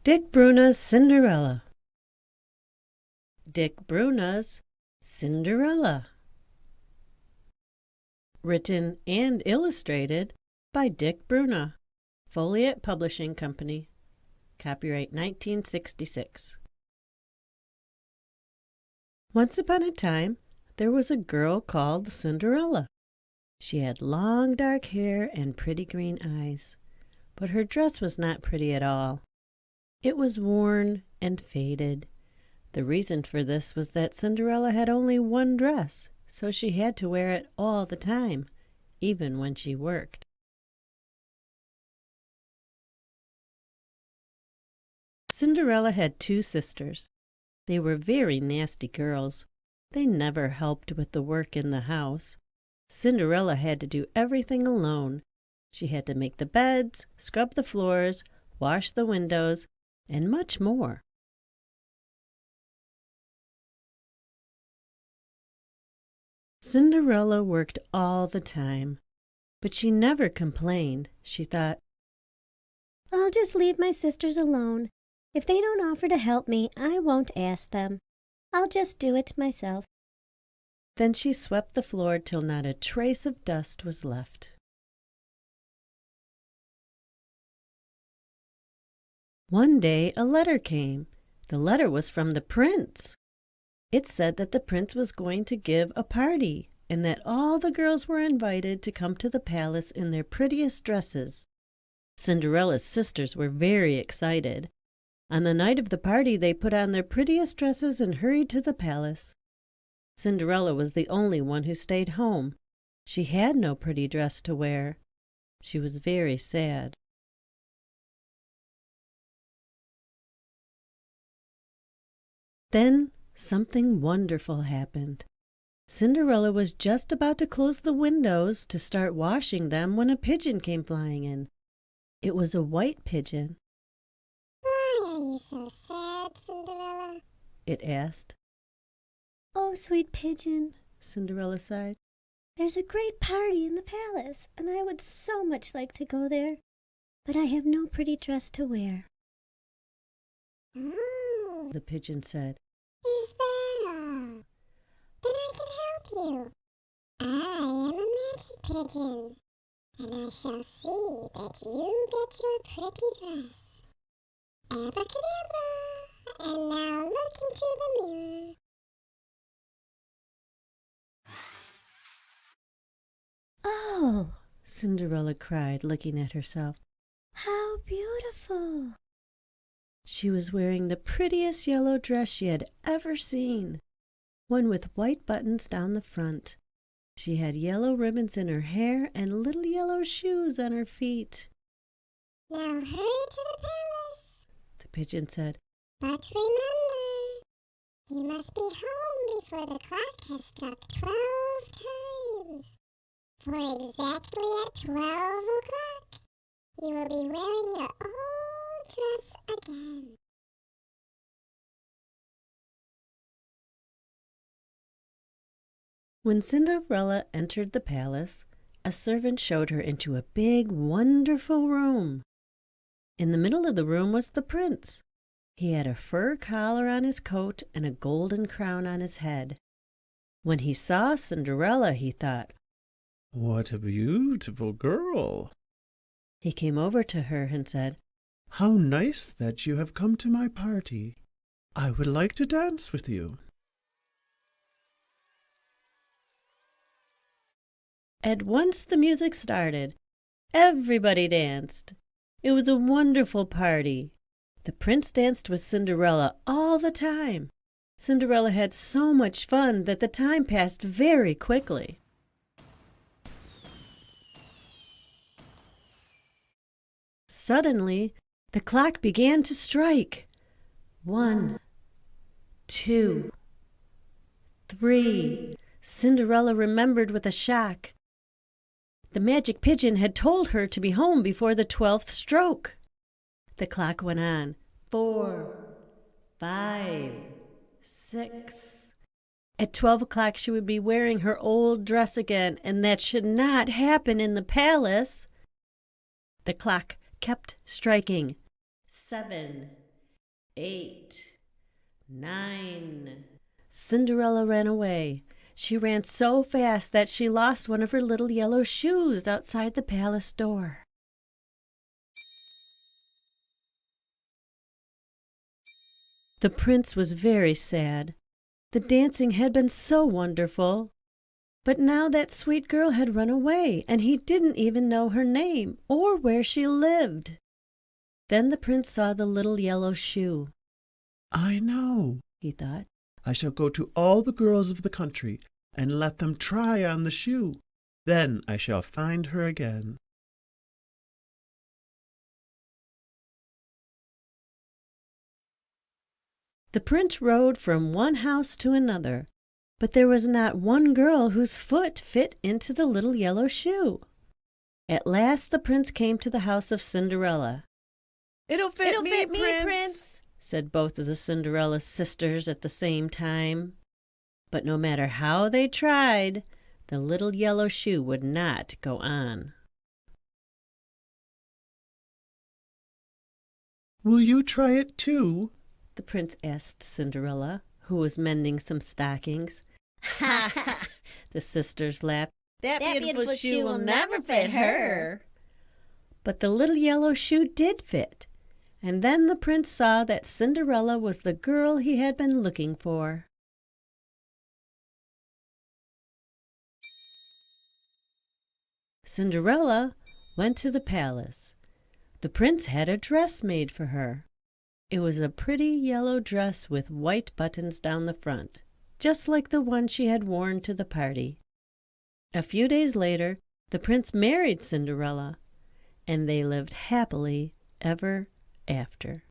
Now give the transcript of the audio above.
Dick Bruna's Cinderella. Dick Bruna's Cinderella. Written and illustrated by Dick Bruna, Foliot Publishing Company. Copyright 1966. Once upon a time, there was a girl called Cinderella. She had long dark hair and pretty green eyes, but her dress was not pretty at all. It was worn and faded. The reason for this was that Cinderella had only one dress, so she had to wear it all the time, even when she worked. Cinderella had two sisters. They were very nasty girls. They never helped with the work in the house. Cinderella had to do everything alone. She had to make the beds, scrub the floors, wash the windows, and much more. Cinderella worked all the time, but she never complained. She thought, "I'll just leave my sisters alone. If they don't offer to help me, I won't ask them. I'll just do it myself." Then she swept the floor till not a trace of dust was left. One day a letter came. The letter was from the prince. It said that the prince was going to give a party and that all the girls were invited to come to the palace in their prettiest dresses. Cinderella's sisters were very excited. On the night of the party, they put on their prettiest dresses and hurried to the palace. Cinderella was the only one who stayed home. She had no pretty dress to wear. She was very sad. Then something wonderful happened. Cinderella was just about to close the windows to start washing them when a pigeon came flying in. It was a white pigeon. "Why are you so sad, Cinderella?" It asked. "Oh, sweet pigeon," Cinderella sighed. "there's a great party in the palace, and I would so much like to go there, but I have no pretty dress to wear." "Oh," The pigeon said. "is that all? Then I can help you. I am a magic pigeon, and I shall see that you get your pretty dress. Abracadabra, and now look into the mirror." "Oh," Cinderella cried, looking at herself. "how beautiful!" She was wearing the prettiest yellow dress she had ever seen, one with white buttons down the front. She had yellow ribbons in her hair and little yellow shoes on her feet. "Now hurry to the palace," The pigeon said. "but remember, you must be home before the clock has struck 12 times. For exactly at 12 o'clock, you will be wearing your old dress again." When Cinderella entered the palace, a servant showed her into a big, wonderful room. In the middle of the room was the prince. He had a fur collar on his coat and a golden crown on his head. When he saw Cinderella, he thought, "What a beautiful girl!" He came over to her and said, "How nice that you have come to my party. I would like to dance with you." At once the music started. Everybody danced. It was a wonderful party. The prince danced with Cinderella all the time. Cinderella had so much fun that the time passed very quickly. Suddenly, the clock began to strike. 1, 2, 3. Cinderella remembered with a shock. The magic pigeon had told her to be home before the 12th stroke. The clock went on. 4, 5, 6. At 12 o'clock she would be wearing her old dress again, and that should not happen in the palace. The clock kept striking. 7, 8, 9. Cinderella ran away. She ran so fast that she lost one of her little yellow shoes outside the palace door. The prince was very sad. The dancing had been so wonderful. But now that sweet girl had run away, and he didn't even know her name or where she lived. Then the prince saw the little yellow shoe. I know, He thought. I shall go to all the girls of the country and let them try on the shoe. Then I shall find her again. The prince rode from one house to another, but there was not one girl whose foot fit into the little yellow shoe. At last the prince came to the house of Cinderella. It'll fit me, Prince, said both of the Cinderella sisters at the same time. But no matter how they tried, the little yellow shoe would not go on. Will you try it too? The prince asked Cinderella, who was mending some stockings. Ha ha! The sisters laughed. That beautiful shoe will never fit her. But the little yellow shoe did fit, and then the prince saw that Cinderella was the girl he had been looking for. Cinderella went to the palace. The prince had a dress made for her. It was a pretty yellow dress with white buttons down the front, just like the one she had worn to the party. A few days later, the prince married Cinderella, and they lived happily ever after.